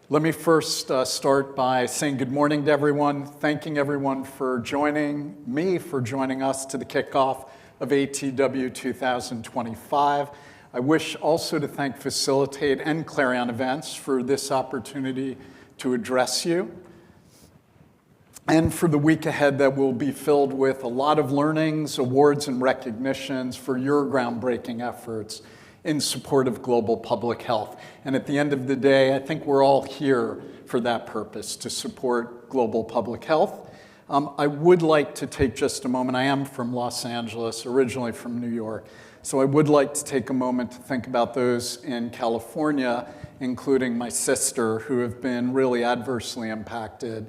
Let me first start by saying good morning to everyone, thanking everyone for joining me, for joining us to the kickoff of ATW 2025. I wish also to thank Facilitate and Clarion Events for this opportunity to address you, and for the week ahead that will be filled with a lot of learnings, awards, and recognitions for your groundbreaking efforts in support of global public health. And at the end of the day, I think we're all here for that purpose, to support global public health. I would like to take just a moment. I am from Los Angeles, originally from New York. So I would like to take a moment to think about those in California, including my sister, who have been really adversely impacted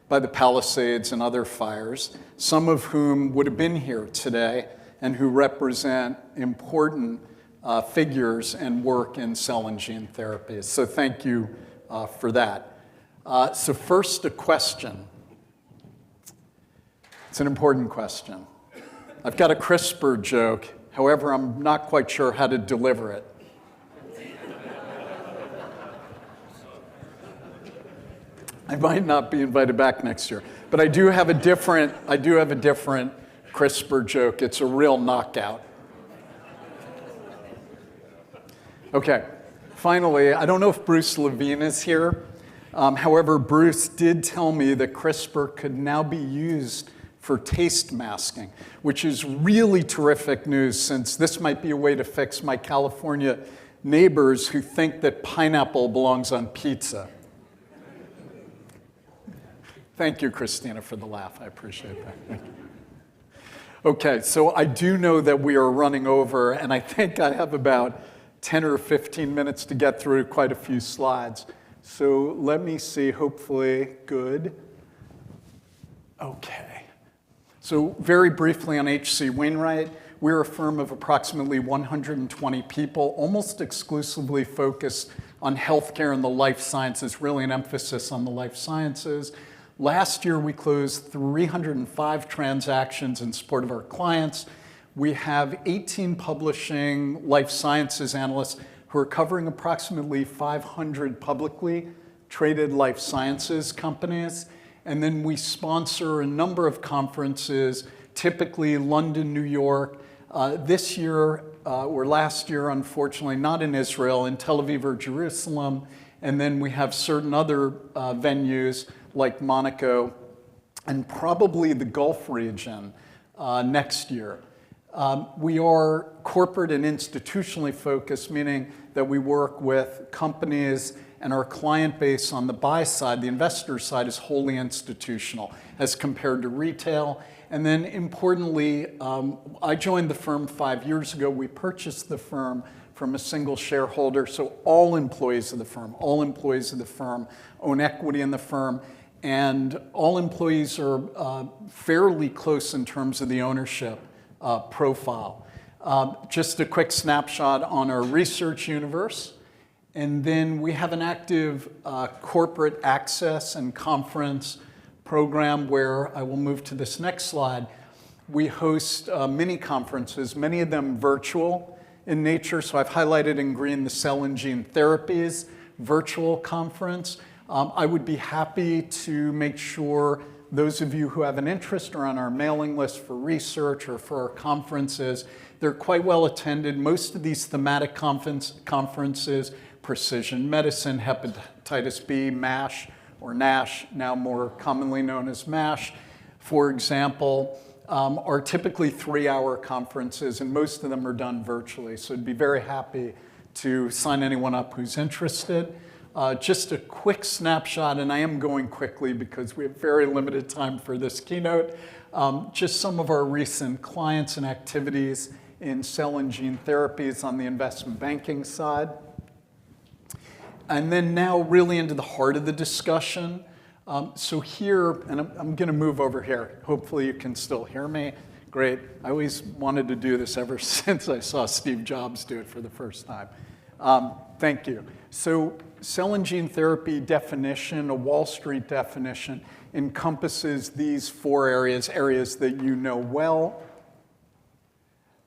by the Palisades and other fires, some of whom would have been here today and who represent important figures and work in cell and gene therapies. So thank you for that. So first, a question. It's an important question. I've got a CRISPR joke. However, I'm not quite sure how to deliver it. I might not be invited back next year, but I do have a different CRISPR joke. It's a real knockout. Okay, finally, I don't know if Bruce Levine is here. However, Bruce did tell me that CRISPR could now be used for taste masking, which is really terrific news, since this might be a way to fix my California neighbors who think that pineapple belongs on pizza. Thank you, Christina, for the laugh. I appreciate that. Thank you. Okay, so I do know that we are running over, and I think I have about 10 or 15 minutes to get through quite a few slides. So let me see, hopefully, good. Okay. So very briefly on H.C. Wainwright, we're a firm of approximately 120 people, almost exclusively focused on healthcare and the life sciences, really an emphasis on the life sciences. Last year, we closed 305 transactions in support of our clients. We have 18 publishing life sciences analysts who are covering approximately 500 publicly traded life sciences companies. And then we sponsor a number of conferences, typically London, New York. This year, or last year, unfortunately, not in Israel, in Tel Aviv or Jerusalem. And then we have certain other venues like Monaco and probably the Gulf region next year. We are corporate and institutionally focused, meaning that we work with companies, and our client base on the buy side, the investor side, is wholly institutional as compared to retail. And then importantly, I joined the firm 5 years ago. We purchased the firm from a single shareholder, so all employees of the firm own equity in the firm, and all employees are fairly close in terms of the ownership profile. Just a quick snapshot on our research universe. And then we have an active corporate access and conference program where I will move to this next slide. We host mini conferences, many of them virtual in nature. So I've highlighted in green the Cell and Gene Therapies virtual conference. I would be happy to make sure those of you who have an interest are on our mailing list for research or for our conferences. They're quite well attended. Most of these thematic conferences, precision medicine, hepatitis B, MASH, or NASH, now more commonly known as MASH, for example, are typically 3-hour conferences, and most of them are done virtually. So I'd be very happy to sign anyone up who's interested. Just a quick snapshot, and I am going quickly because we have very limited time for this keynote. Just some of our recent clients and activities in cell and gene therapies on the investment banking side. And then now really into the heart of the discussion. So here, and I'm going to move over here. Hopefully you can still hear me. Great. I always wanted to do this ever since I saw Steve Jobs do it for the first time. Thank you. So cell and gene therapy definition, a Wall Street definition, encompasses these 4 areas that you know well.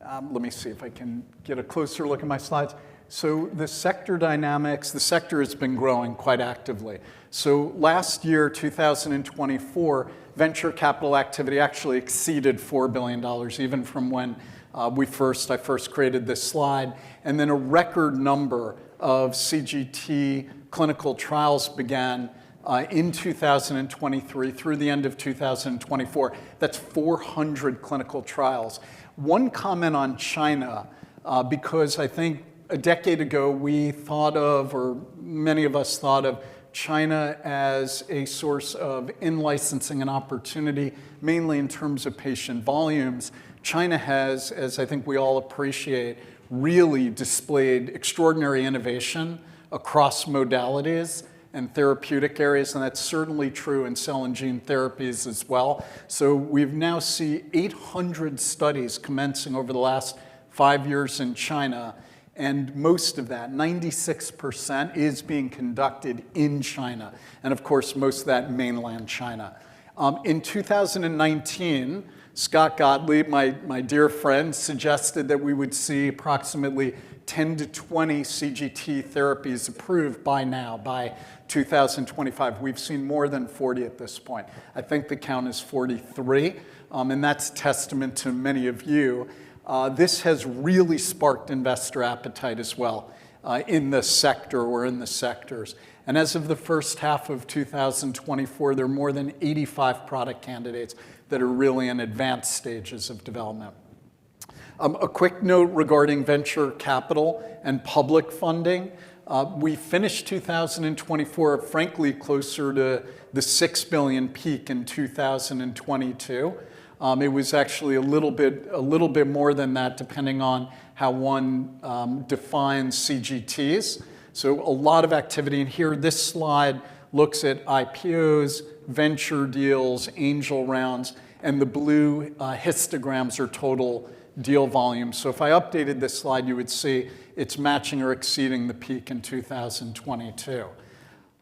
Let me see if I can get a closer look at my slides. So the sector dynamics, the sector has been growing quite actively. So last year, 2024, venture capital activity actually exceeded $4 billion, even from when I first created this slide. And then a record number of CGT clinical trials began in 2023 through the end of 2024. That's 400 clinical trials. One comment on China, because I think a decade ago we thought of, or many of us thought of, China as a source of in-licensing and opportunity, mainly in terms of patient volumes. China has, as I think we all appreciate, really displayed extraordinary innovation across modalities and therapeutic areas, and that's certainly true in cell and gene therapies as well. So we've now seen 800 studies commencing over the last 5 years in China, and most of that, 96%, is being conducted in China, and of course most of that mainland China. In 2019, Scott Gottlieb, my dear friend, suggested that we would see approximately 10 to 20 CGT therapies approved by 2025. We've seen more than 40 at this point. I think the count is 43, and that's testament to many of you. This has really sparked investor appetite as well in the sector or in the sectors. And as of the first half of 2024, there are more than 85 product candidates that are really in advanced stages of development. A quick note regarding venture capital and public funding. We finished 2024, frankly, closer to the $6 billion peak in 2022. It was actually a little bit more than that, depending on how one defines CGTs. So a lot of activity in here. This slide looks at IPOs, venture deals, angel rounds, and the blue histograms are total deal volume. So if I updated this slide, you would see it's matching or exceeding the peak in 2022.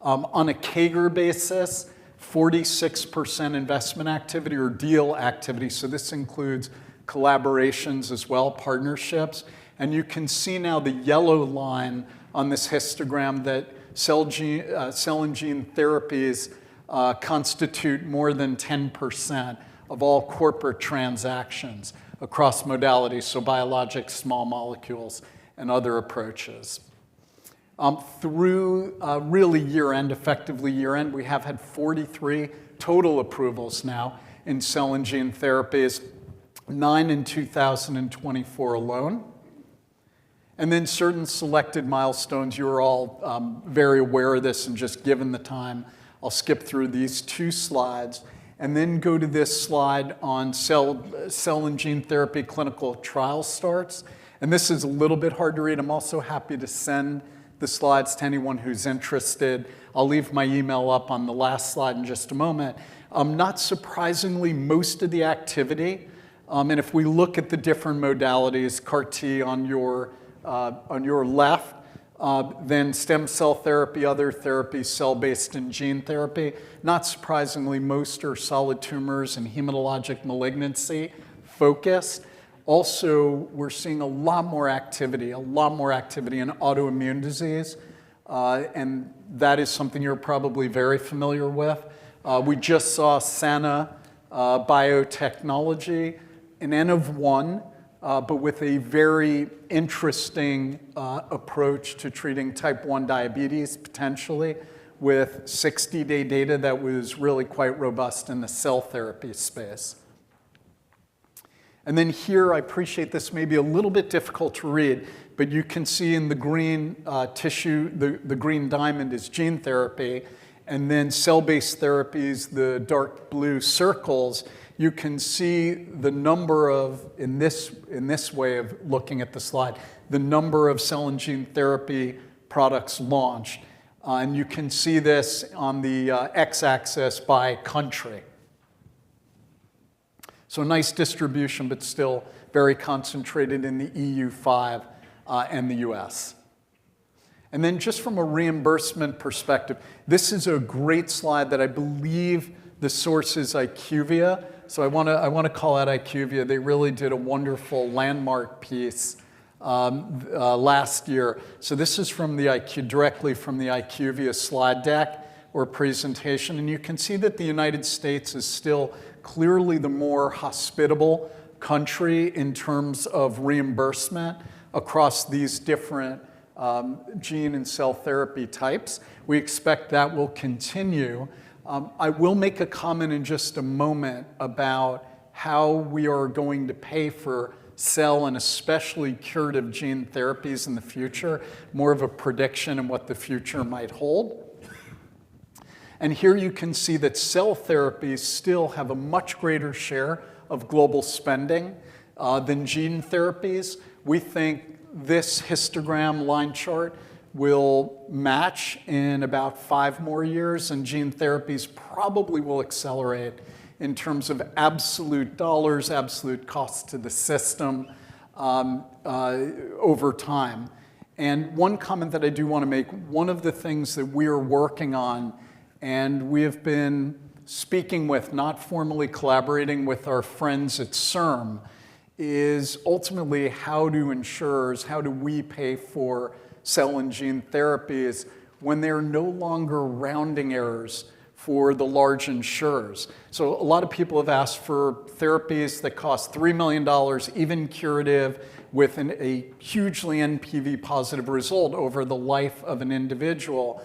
On a CAGR basis, 46% investment activity or deal activity. So this includes collaborations as well, partnerships. And you can see now the yellow line on this histogram that cell and gene therapies constitute more than 10% of all corporate transactions across modalities, so biologics, small molecules, and other approaches. Through really year-end, effectively year-end, we have had 43 total approvals now in cell and gene therapies, 9 in 2024 alone. And then certain selected milestones, you're all very aware of this, and just given the time, I'll skip through these 2 slides and then go to this slide on cell and gene therapy clinical trial starts. And this is a little bit hard to read. I'm also happy to send the slides to anyone who's interested. I'll leave my email up on the last slide in just a moment. Not surprisingly, most of the activity, and if we look at the different modalities, CAR-T on your left, then stem cell therapy, other therapies, cell-based and gene therapy. Not surprisingly, most are solid tumors and hematologic malignancy focused. Also, we're seeing a lot more activity in autoimmune disease, and that is something you're probably very familiar with. We just saw Sana Biotechnology, an N of 1, but with a very interesting approach to treating type 1 diabetes, potentially, with 60-day data that was really quite robust in the cell therapy space. And then here, I appreciate this may be a little bit difficult to read, but you can see in the green tissue, the green diamond is gene therapy, and then cell-based therapies, the dark blue circles. You can see the number of, in this way of looking at the slide, the number of cell and gene therapy products launched. And you can see this on the x-axis by country. So nice distribution, but still very concentrated in the EU5 and the US. And then just from a reimbursement perspective, this is a great slide that I believe the source is IQVIA. So I want to call out IQVIA. They really did a wonderful landmark piece last year. So this is from the directly from the IQVIA slide deck or presentation, and you can see that the United States is still clearly the more hospitable country in terms of reimbursement across these different gene and cell therapy types. We expect that will continue. I will make a comment in just a moment about how we are going to pay for cell and especially curative gene therapies in the future, more of a prediction of what the future might hold. And here you can see that cell therapies still have a much greater share of global spending than gene therapies. We think this histogram line chart will match in about 5 more years, and gene therapies probably will accelerate in terms of absolute dollars, absolute costs to the system over time. And one comment that I do want to make, one of the things that we are working on, and we have been speaking with, not formally collaborating with our friends at CIRM, is ultimately how do we pay for cell and gene therapies when they're no longer rounding errors for the large insurers. So a lot of people have asked for therapies that cost $3 million, even curative, with a hugely NPV positive result over the life of an individual.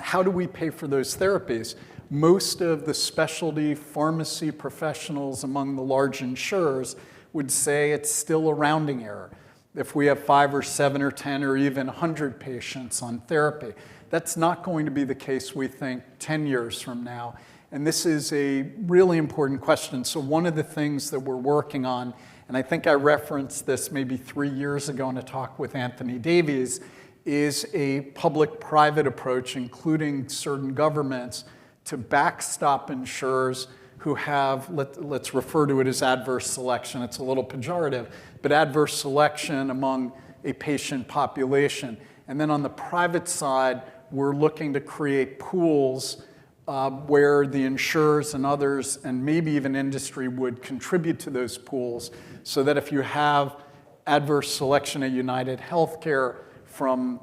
How do we pay for those therapies? Most of the specialty pharmacy professionals among the large insurers would say it's still a rounding error. If we have 5 or 7 or 10 or even 100 patients on therapy, that's not going to be the case, we think, 10 years from now. And this is a really important question. So one of the things that we're working on, and I think I referenced this maybe 3 years ago in a talk with Anthony Davies, is a public-private approach, including certain governments, to backstop insurers who have, let's refer to it as adverse selection. It's a little pejorative, but adverse selection among a patient population. And then on the private side, we're looking to create pools where the insurers and others, and maybe even industry, would contribute to those pools, so that if you have adverse selection at United Healthcare from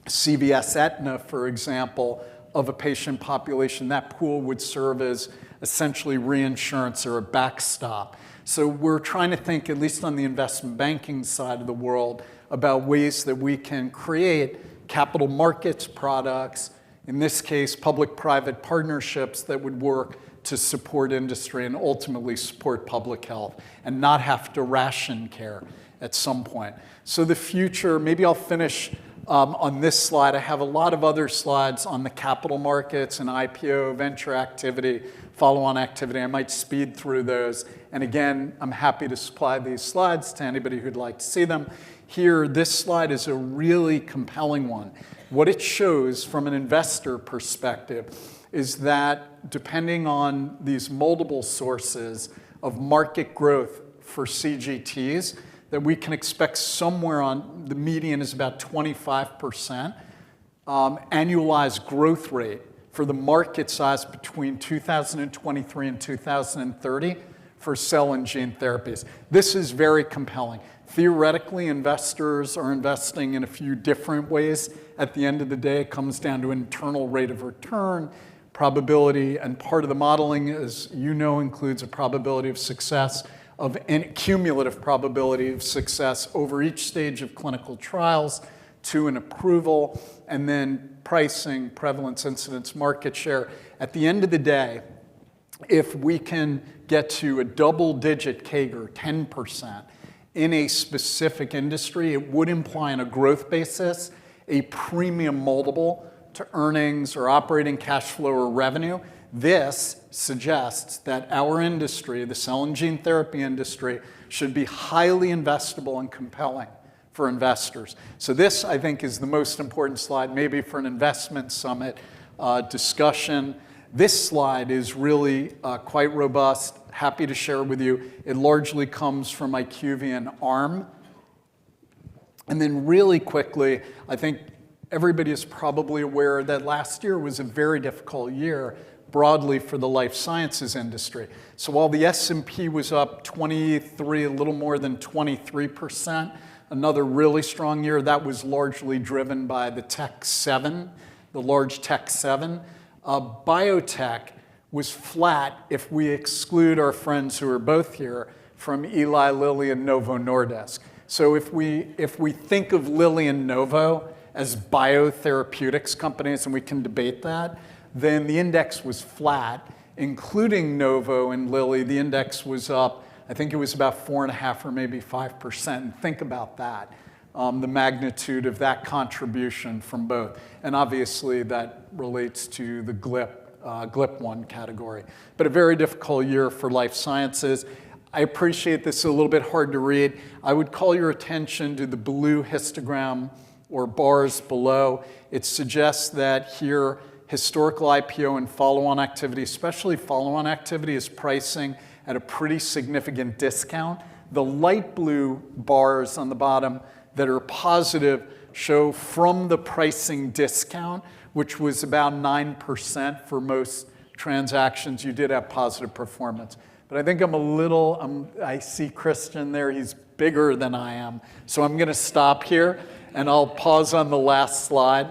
CVS Aetna, for example, of a patient population, that pool would serve as essentially reinsurance or a backstop. So we're trying to think, at least on the investment banking side of the world, about ways that we can create capital markets products, in this case, public-private partnerships that would work to support industry and ultimately support public health and not have to ration care at some point. So the future, maybe I'll finish on this slide. I have a lot of other slides on the capital markets and IPO, venture activity, follow-on activity. I might speed through those. And again, I'm happy to supply these slides to anybody who'd like to see them. Here, this slide is a really compelling one. What it shows from an investor perspective is that depending on these multiple sources of market growth for CGTs, that we can expect somewhere on, the median is about 25% annualized growth rate for the market size between 2023 and 2030 for cell and gene therapies. This is very compelling. Theoretically, investors are investing in a few different ways. At the end of the day, it comes down to internal rate of return, probability, and part of the modeling, as you know, includes a probability of success of a cumulative probability of success over each stage of clinical trials to an approval, and then pricing, prevalence, incidence, market share. At the end of the day, if we can get to a double-digit CAGR, 10%, in a specific industry, it would imply on a growth basis a premium multiple to earnings or operating cash flow or revenue. This suggests that our industry, the cell and gene therapy industry, should be highly investable and compelling for investors. So this, I think, is the most important slide, maybe for an investment summit discussion. This slide is really quite robust. Happy to share with you. It largely comes from IQVIA and ARM. And then really quickly, I think everybody is probably aware that last year was a very difficult year broadly for the life sciences industry. So while the S&P was up 23, a little more than 23%, another really strong year, that was largely driven by the Tech 7, the large Tech 7. Biotech was flat if we exclude our friends who are both here from Eli Lilly and Novo Nordisk. So if we think of Lilly and Novo as biotherapeutics companies, and we can debate that, then the index was flat, including Novo and Lilly. The index was up, I think it was about 4.5 or maybe 5%. And think about that, the magnitude of that contribution from both. And obviously that relates to the GLP-1 category. But a very difficult year for life sciences. I appreciate this is a little bit hard to read. I would call your attention to the blue histogram or bars below. It suggests that here historical IPO and follow-on activity, especially follow-on activity, is pricing at a pretty significant discount. The light blue bars on the bottom that are positive show from the pricing discount, which was about 9% for most transactions, you did have positive performance. But I think I see Christian there, he's bigger than I am. So I'm gonna stop here and I'll pause on the last slide.